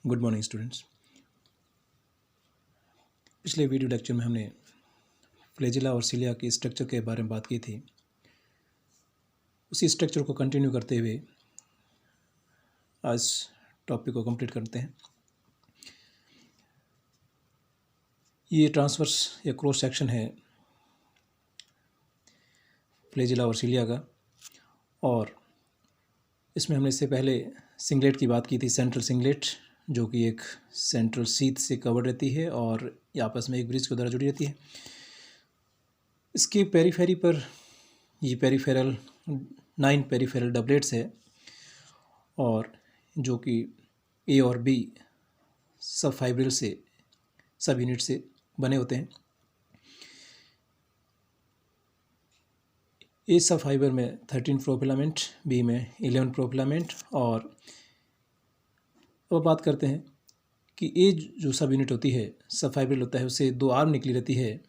Good morning students. पिछले video lecture में हमने फ्लैजिला और सिलिया के स्ट्रक्चर के बारे में बात की थी। उसी स्ट्रक्चर को कंटिन्यू करते हुए आज टॉपिक को कंप्लीट करते हैं। ये ट्रांसवर्स या क्रॉस सेक्शन है फ्लैजिला और सिलिया का, और इसमें हमने इससे पहले सिंगलेट की बात की थी, सेंट्रल सिंगलेट, जो कि एक सेंट्रल शीथ से कवर रहती है और ये आपस में एक ब्रिज के द्वारा जुड़ी रहती है। इसके पेरीफेरी पर ये पेरीफेरल 9 पेरीफेरल डबलेट्स है, और जो कि ए और बी सब फाइब्रिल से, सब यूनिट से बने होते हैं। ए सब फाइबर में 13 प्रोफिलामेंट, बी में 11 प्रोफिलामेंट। और अब बात करते हैं कि ए जो सब यूनिट होती है, सब फाइब्रिल होता है, उससे 2 आर्म निकली रहती है,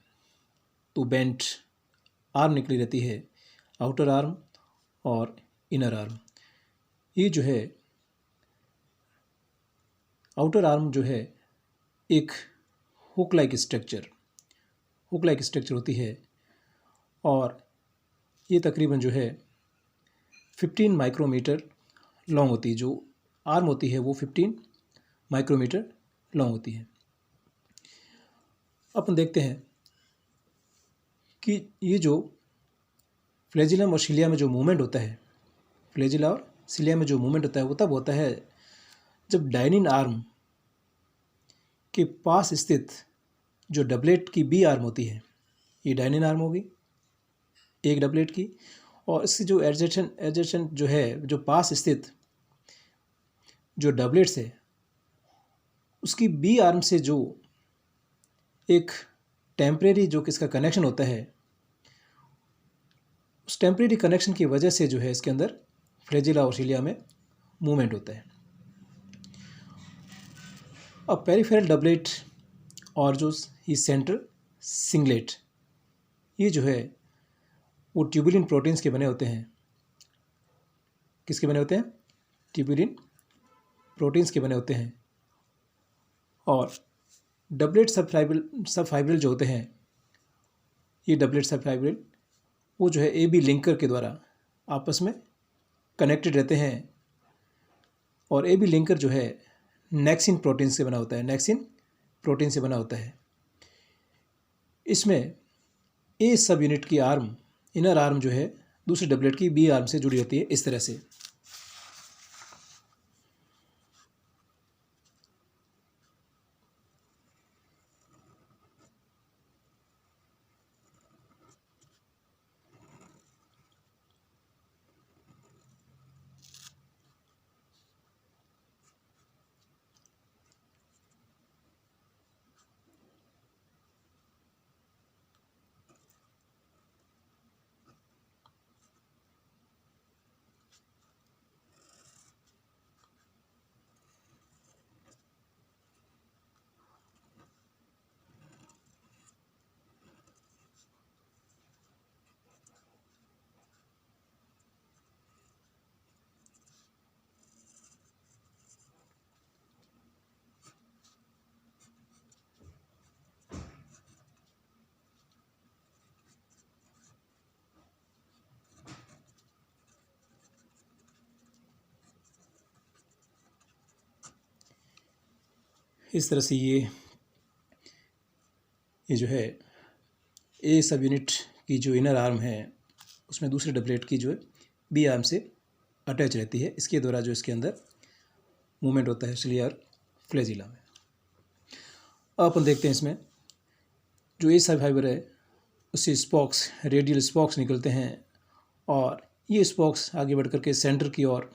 2 बेंट आर्म निकली रहती है, आउटर आर्म और इनर आर्म। ये जो है आउटर आर्म जो है एक हुक लाइक स्ट्रक्चर होती है, और ये तकरीबन जो है 15 माइक्रोमीटर लॉन्ग होती है। जो आर्म होती है वो 15 माइक्रोमीटर लॉन्ग होती है। अपन देखते हैं कि ये जो फ्लैजिलम और सिलिया में जो मूवमेंट होता है, फ्लैजिला और सिलिया में जो मूवमेंट होता है वो तब होता है जब डाइनिन आर्म के पास स्थित जो डबलेट की बी आर्म होती है, ये डाइनिन आर्म होगी एक डबलेट की, और इसकी जो एडजेसेंट जो है, जो पास स्थित जो डबलेट्स है, उसकी बी आर्म से जो एक टेम्परेरी जो किसका कनेक्शन होता है, उस टेम्परेरी कनेक्शन की वजह से जो है इसके अंदर फ्लैजिला और सिलिया में मूवमेंट होता है। अब पेरिफेरल डबलेट और जो ये सेंट्रल सिंगलेट, ये जो है वो ट्यूबुलिन प्रोटीन्स के बने होते हैं। किसके बने होते हैं? ट्यूबुलिन प्रोटीन्स के बने होते हैं। और डबलेट सब फाइब्रिल जो होते हैं, ये डबलेट सब फाइब्रिल वो जो है ए बी लिंकर के द्वारा आपस में कनेक्टेड रहते हैं, और ए बी लिंकर जो है नेक्सिन प्रोटीन से बना होता है, नेक्सिन प्रोटीन से बना होता है। इसमें ए सब यूनिट की आर्म, इनर आर्म जो है दूसरे डबलेट की बी आर्म से जुड़ी होती है, इस तरह से। इस तरह से ये जो है ए सब यूनिट की जो इनर आर्म है, उसमें दूसरे डबलेट की जो है बी आर्म से अटैच रहती है। इसके द्वारा जो इसके अंदर मूवमेंट होता है सिलिया और फ्लैजिला में। अब अपन देखते हैं इसमें जो ए सब फाइबर है उससे स्पॉक्स, रेडियल स्पॉक्स निकलते हैं, और ये स्पॉक्स आगे बढ़ कर के सेंटर की ओर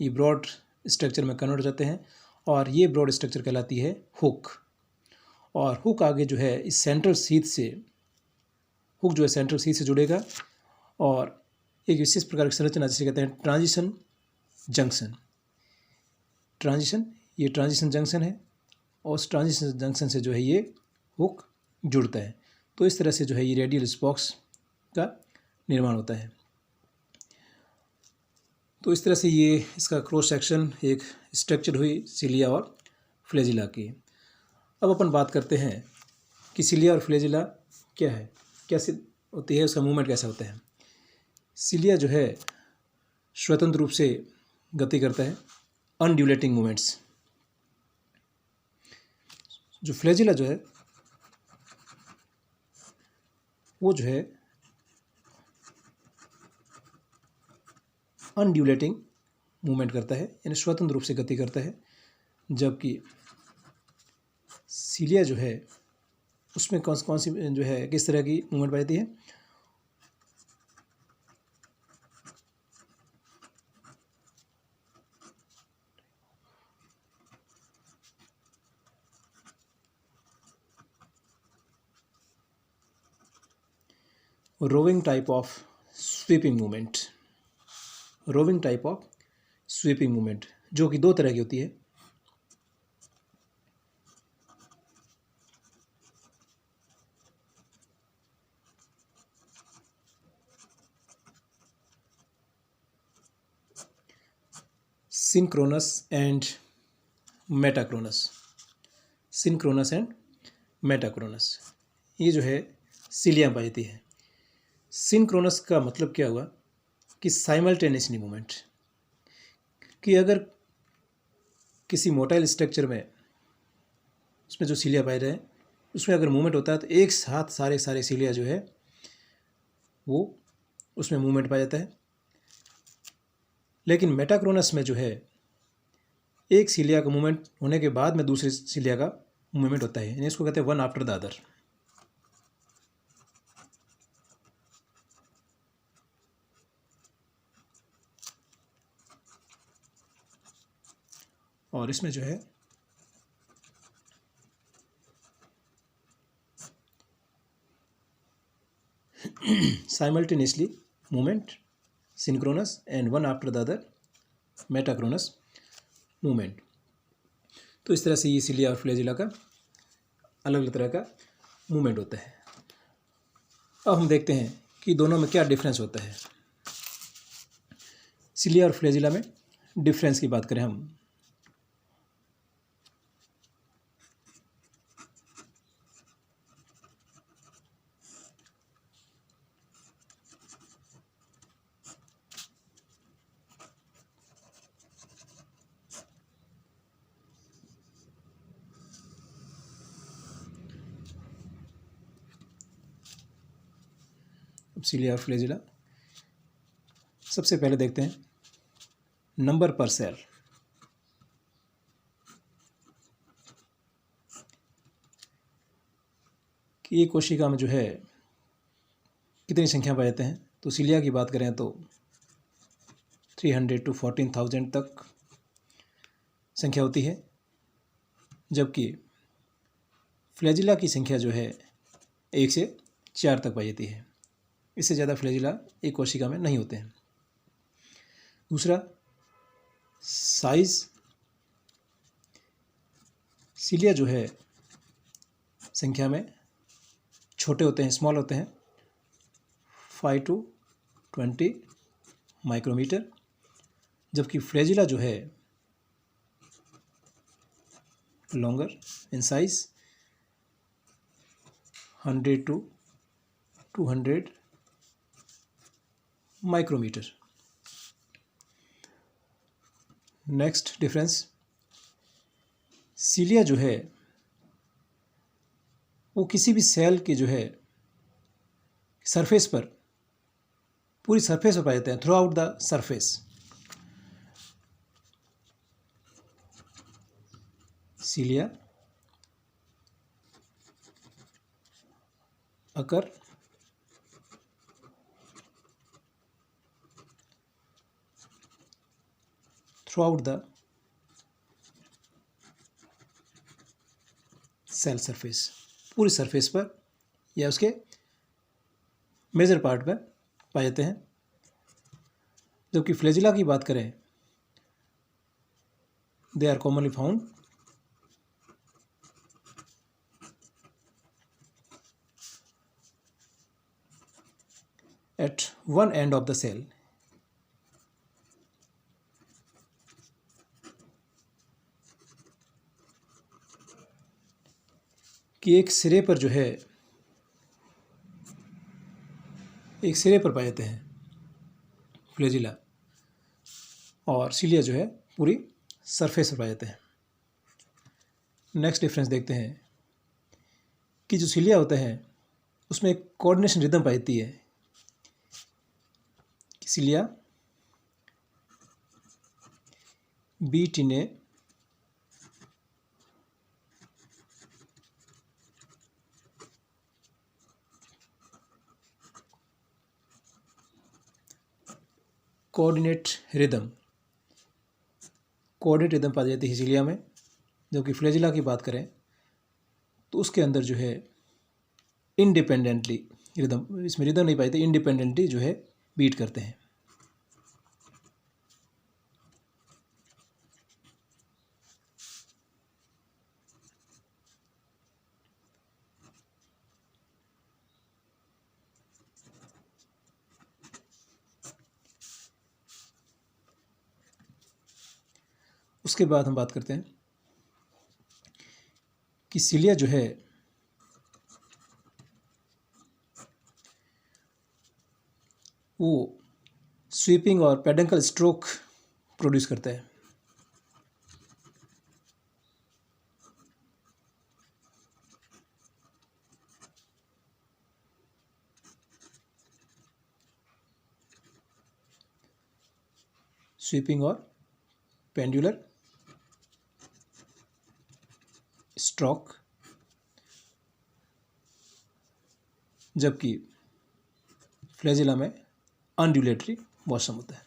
ये ब्रॉड स्ट्रक्चर में कन्वर्ट हो जाते हैं, और ये ब्रॉड स्ट्रक्चर कहलाती है हुक। और हुक आगे जो है इस सेंट्रल शीथ से, हुक जो है सेंट्रल शीथ से जुड़ेगा, और एक विशेष प्रकार की संरचना जिसे कहते हैं ट्रांजिशन जंक्शन। ये ट्रांजिशन जंक्शन है, और उस ट्रांजिशन जंक्शन से जो है ये हुक जुड़ता है। तो इस तरह से जो है ये रेडियल स्पॉक्स का निर्माण होता है। तो इस तरह से ये इसका क्रॉस सेक्शन एक स्ट्रक्चर हुई सिलिया और फ्लैजिला की। अब अपन बात करते हैं कि सिलिया और फ्लैजिला क्या है, कैसे होती है, उसका मूवमेंट कैसा होता है। सिलिया जो है स्वतंत्र रूप से गति करता है, अनड्यूलेटिंग मूवमेंट्स। जो फ्लैजिला जो है वो जो है अनड्यूलेटिंग मूवमेंट करता है, यानी स्वतंत्र रूप से गति करता है, जबकि सिलिया जो है उसमें कौन सी जो है किस तरह की मूवमेंट पाई जाती है। Roving type of sweeping movement, roving type of sweeping movement, जो कि दो तरह की होती है। Synchronous and metachronous, synchronous and metachronous, ये जो है सिलिया में पाई जाती है। सिंक्रोनस का मतलब क्या हुआ कि साइमल्टेनियसली मूवमेंट, कि अगर किसी मोटाइल स्ट्रक्चर में उसमें जो सिलिया पाए रहे उसमें अगर मूवमेंट होता है तो एक साथ सारे सारे सिलिया जो है वो उसमें मूवमेंट पाया जाता है। लेकिन मेटाक्रोनस में जो है एक सिलिया का मूवमेंट होने के बाद में दूसरे सिलिया का मूवमेंट होता है, यानी इसको कहते हैं वन आफ्टर द अदर। और इसमें जो है simultaneously movement, synchronous and one after the other metachronous movement. तो इस तरह से ये सिलिया और फ्लैजिला का अलग अलग तरह का मूवमेंट होता है। अब हम देखते हैं कि दोनों में क्या डिफरेंस होता है। सिलिया और फ्लैजिला में डिफरेंस की बात करें हम, सिलिया और फ्लैजिला। सबसे पहले देखते हैं नंबर पर सेल। कि एक कोशिका में जो है कितनी संख्या पाए जाते हैं, तो सिलिया की बात करें तो 300 to 14,000 तक संख्या होती है, जबकि फ्लैजिला की संख्या जो है 1 से 4 तक पाई जाती है। इससे ज़्यादा फ्लैजिला एक कोशिका में नहीं होते हैं। दूसरा, साइज। सिलिया जो है संख्या में छोटे होते हैं, स्मॉल होते हैं, 5 to 20 माइक्रोमीटर, जबकि फ्लैजिला जो है longer in size, 100 to 200 micrometre. Next difference, cilia जो है वो किसी भी सेल की जो है सरफेस पर, पूरी सरफेस पर पाए जाते हैं, throughout the surface. Cilia occur throughout the cell surface, पूरी सरफेस पर या उसके मेजर पार्ट पर पाए जाते हैं। जबकि फ्लैजिला की बात करें, they are commonly found at one end of the cell, कि एक सिरे पर जो है, एक सिरे पर पाए जाते हैं फ्लैजिला, और सिलिया जो है पूरी सरफेस पर पाए जाते हैं। नेक्स्ट डिफरेंस देखते हैं कि जो सिलिया होता है उसमें एक कोऑर्डिनेशन रिदम पाई जाती है। सिलिया बीट इन ए कोऑर्डिनेट रिदम पाई जाती है सिलिया में। जबकि फ्लैजिला की बात करें तो उसके अंदर जो है इंडिपेंडेंटली रिदम, इसमें रिदम नहीं पाई जाती, इंडिपेंडेंटली जो है बीट करते हैं। उसके बाद हम बात करते हैं कि सिलिया जो है वो स्वीपिंग और पेडंकल स्ट्रोक प्रोड्यूस करता है। स्वीपिंग और पेंडुलर स्ट्रोक, जबकि फ्लैजिला में अनड्यूलेटरी मोशन होता है।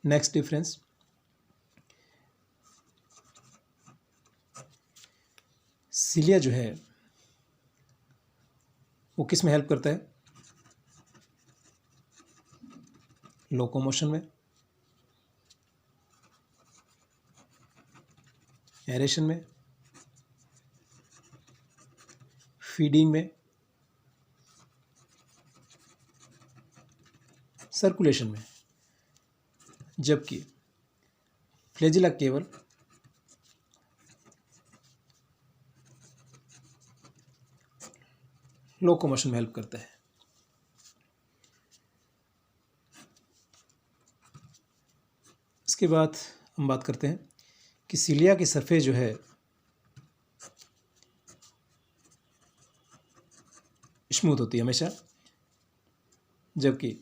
नेक्स्ट डिफरेंस, सिलिया जो है वो किस में हेल्प करता है? लोकोमोशन में, एरेशन में, फीडिंग में, सर्कुलेशन में। जबकि फ्लैजिला केवल लोकोमोशन में हेल्प करता है। इसके बाद हम बात करते हैं कि सिलिया की सरफेस जो है स्मूथ होती है हमेशा, जबकि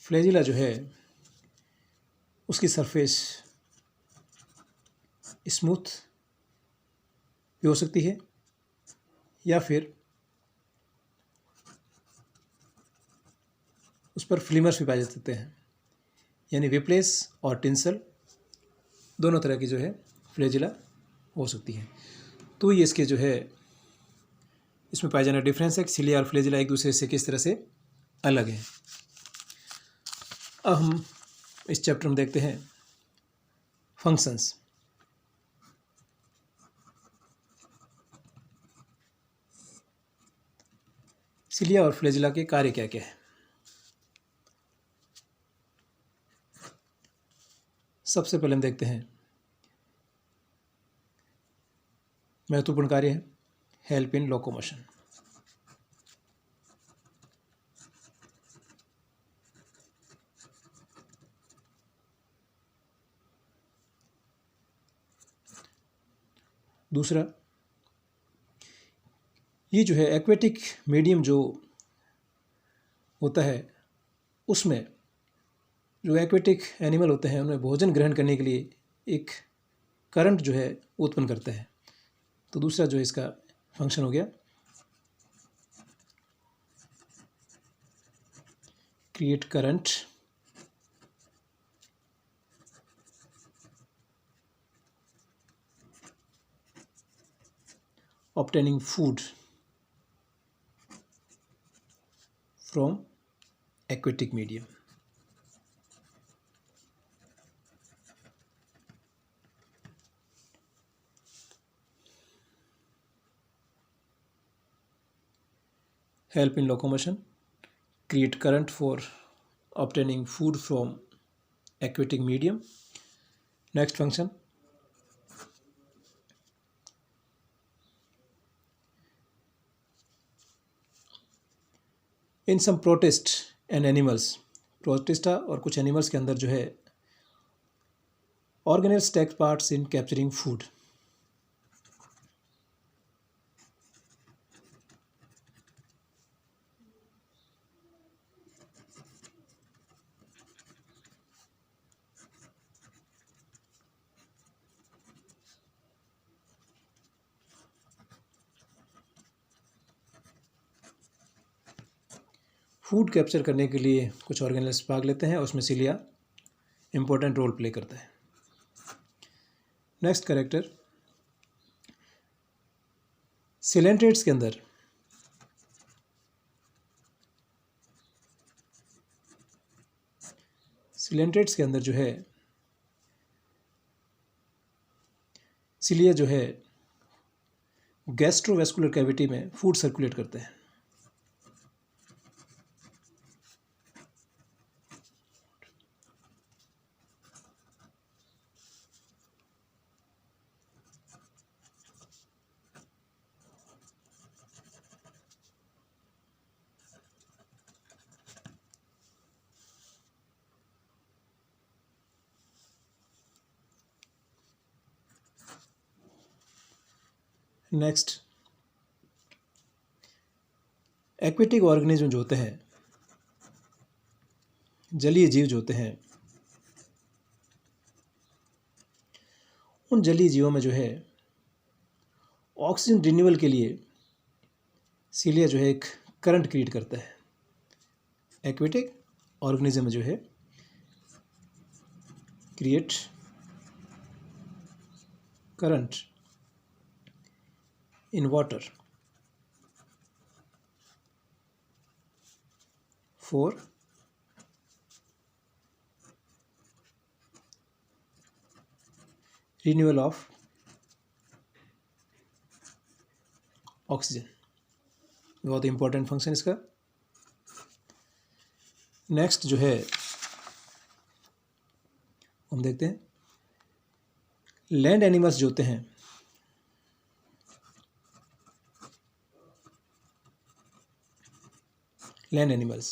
फ्लैजिला जो है उसकी सरफेस स्मूथ भी हो सकती है या फिर उस पर फ्लिमर्स भी पाए जा सकते हैं, यानी विप्लेस और टिंसल दोनों तरह की जो है फ्लैजिला हो सकती है। तो ये इसके जो है इसमें पाया जाना डिफरेंस है कि सिलिया और फ्लैजिला एक दूसरे से किस तरह से अलग हैं। अब हम इस चैप्टर में देखते हैं फंक्शंस। सिलिया और फ्लैजिला के कार्य क्या क्या है? सबसे पहले हम देखते हैं महत्वपूर्ण कार्य है हेल्प इन लोकोमोशन। दूसरा, ये जो है एक्वेटिक मीडियम जो होता है उसमें जो एक्वेटिक एनिमल होते हैं उनमें भोजन ग्रहण करने के लिए एक करंट जो है उत्पन्न करता है। तो दूसरा जो है इसका फंक्शन हो गया create current obtaining food from aquatic medium। help in locomotion, create current for obtaining food from aquatic medium. Next function, in some protist and animals, protista और कुछ एनिमल्स के अंदर जो है organelles take parts in capturing food. Food capture करने के लिए कुछ ऑर्गेनेल्स भाग लेते हैं, उसमें सिलिया इम्पोर्टेंट रोल प्ले करता है। नेक्स्ट कैरेक्टर, सिलेंट्रेट्स के अंदर जो है सिलिया जो है गैस्ट्रोवेस्कुलर कैविटी में फूड सर्कुलेट करते हैं। नेक्स्ट, एक्वेटिक ऑर्गेनिज्म जो होते हैं, जलीय जीव जो होते हैं, उन जलीय जीवों में जो है ऑक्सीजन रिन्यूअल के लिए सिलिया जो है एक करंट क्रिएट करता है। एक्वेटिक ऑर्गेनिज्म में जो है create current in water for renewal of oxygen. बहुत इंपॉर्टेंट फंक्शन इसका। नेक्स्ट जो है हम देखते हैं लैंड एनिमल्स जो होते हैं, लैंड एनिमल्स,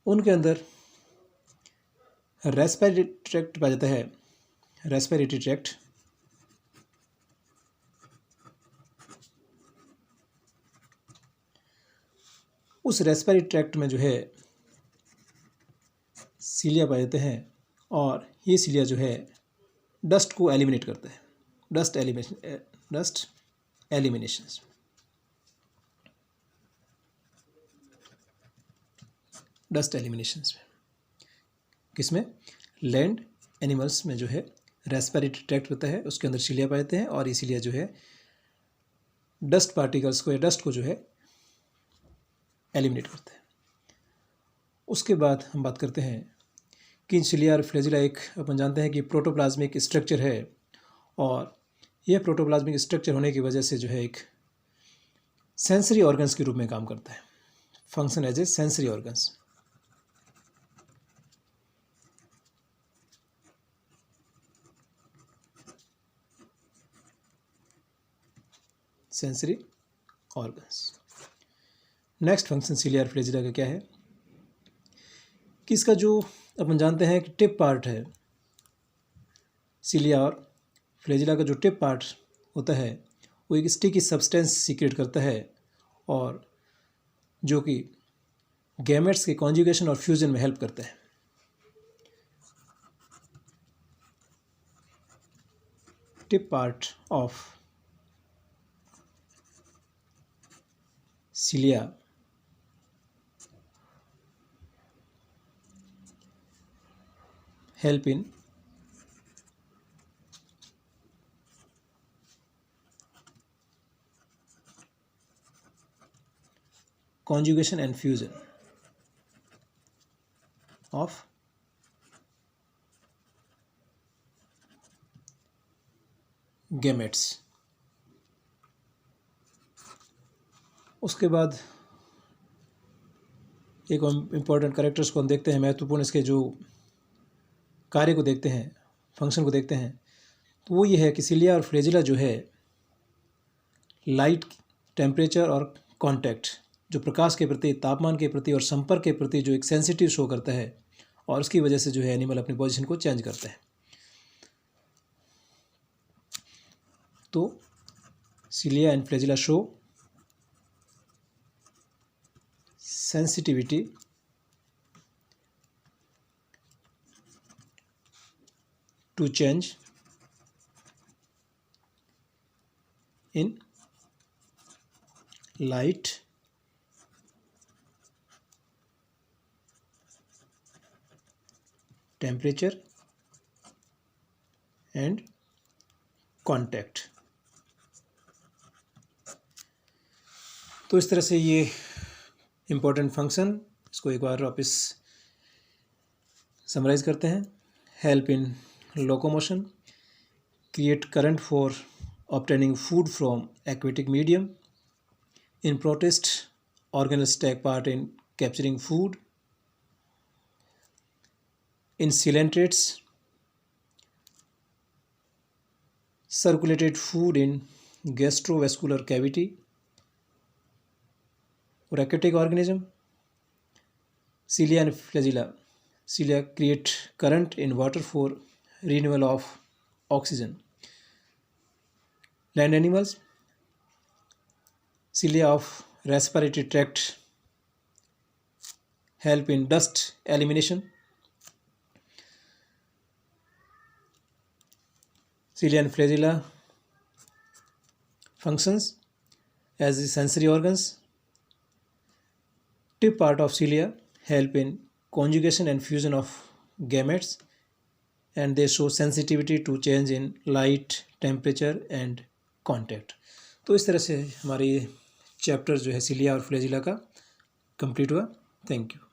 उनके अंदर रेस्पिरेटरी ट्रैक्ट पाया जाता है। रेस्पिरेटरी ट्रैक्ट उस रेस्पिरेटरी ट्रैक्ट में जो है सिलिया पाए जाते हैं और ये सिलिया जो है डस्ट को एलिमिनेट करता है। डस्ट एलिमिनेशन डस्ट एलिमिनेशंस में, किसमें, लैंड एनिमल्स में जो है रेस्पिरेटरी ट्रैक्ट होता है, उसके अंदर सिलिया पाए जाते हैं और इसीलिए जो है डस्ट पार्टिकल्स को या डस्ट को जो है एलिमिनेट करते हैं। उसके बाद हम बात करते हैं कि सिलिया और फ्लैजिला एक अपन जानते हैं कि प्रोटोप्लाज्मिक स्ट्रक्चर है और यह प्रोटोप्लाज्मिक स्ट्रक्चर होने की वजह से जो है एक सेंसरी ऑर्गन्स के रूप में काम करता है। Function as a sensory organs. Sensory organs. Next function cilia और फ्लैजिला का क्या है कि इसका जो अपन जानते हैं कि टिप पार्ट है, सिलिया और फ्लैजिला का जो टिप पार्ट होता है वो एक स्टिकी सब्सटेंस सीक्रेट करता है और जो कि गैमेट्स के कॉन्जुगेशन और फ्यूजन में हेल्प करता है। Tip part of cilia help in conjugation and fusion of gametes। उसके बाद एक इम्पॉर्टेंट कैरेक्टर्स को हम देखते हैं, महत्वपूर्ण इसके जो कार्य को देखते हैं, फंक्शन को देखते हैं, तो वो ये है कि सिलिया और फ्लैजिला जो है लाइट, टेम्परेचर और कांटेक्ट, जो प्रकाश के प्रति, तापमान के प्रति और संपर्क के प्रति जो एक सेंसिटिव शो करता है, और उसकी वजह से जो है एनिमल अपनी पोजीशन को चेंज करता है। तो cilia and flagella show sensitivity to change in light, temperature and contact। तो इस तरह से ये इम्पोर्टेंट फंक्शन, इसको एक बार वापस समराइज करते हैं। Help in locomotion, create current for obtaining food from aquatic medium, in protist organelles take part in capturing food, in coelentrates circulated food in gastrovascular cavity, or aquatic organism, cilia and flagella. Cilia create current in water for renewal of oxygen. Land animals, cilia of respiratory tract help in dust elimination. Cilia and flagella functions as the sensory organs. Tip part of cilia help in conjugation and fusion of gametes, and they show sensitivity to change in light, temperature and contact। तो इस तरह से हमारी chapter जो है cilia और flagella का complete हुआ। Thank you.